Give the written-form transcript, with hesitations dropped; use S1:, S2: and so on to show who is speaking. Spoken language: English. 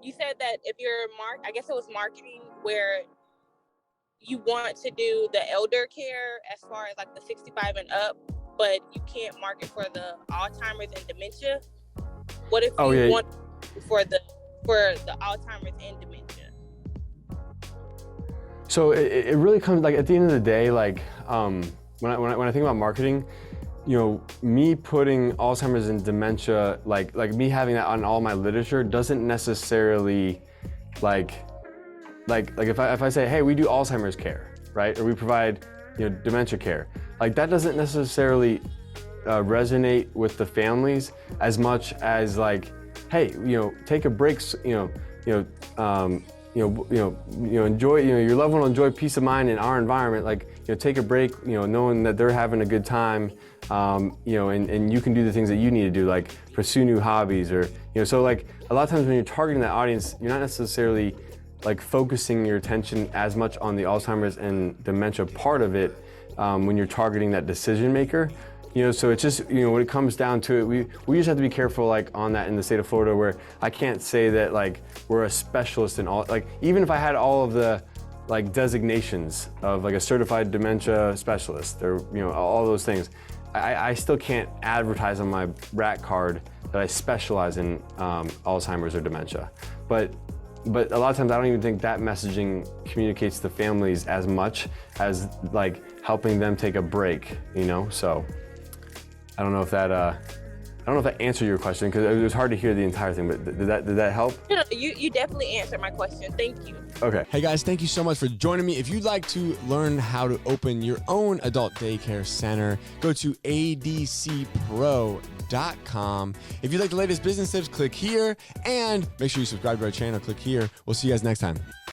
S1: you said that if you're I guess it was marketing where you want to do the elder care as far as like the 65 and up, but you can't market for the Alzheimer's and dementia. What if you want for the Alzheimer's and dementia?
S2: So it really comes, like, at the end of the day, like, when I think about marketing, you know, me putting Alzheimer's and dementia, like me having that on all my literature doesn't necessarily, like if I say, hey, we do Alzheimer's care, right? Or we provide, you know, dementia care. Like, that doesn't necessarily resonate with the families as much as, like, hey, you know, take a break, enjoy, your loved one will enjoy peace of mind in our environment. Like, you know, take a break, you know, knowing that they're having a good time, you know, and you can do the things that you need to do, like pursue new hobbies, or, you know, so, like, a lot of times when you're targeting that audience, you're not necessarily like focusing your attention as much on the Alzheimer's and dementia part of it when you're targeting that decision maker. You know, so it's just, you know, when it comes down to it, we just have to be careful, like, on that in the state of Florida, where I can't say that, like, we're a specialist in all, like, even if I had all of the, like, designations of, like, a certified dementia specialist, or, you know, all those things, I still can't advertise on my RAC card that I specialize in Alzheimer's or dementia. But a lot of times I don't even think that messaging communicates to families as much as, like, helping them take a break, you know? So I don't know if that answered your question, because it was hard to hear the entire thing, but did that help?
S1: You definitely answered my question. Thank you.
S2: Okay.
S3: Hey guys, thank you so much for joining me. If you'd like to learn how to open your own adult daycare center, go to adcpro.com. If you'd like the latest business tips, click here, and make sure you subscribe to our channel, click here. We'll see you guys next time.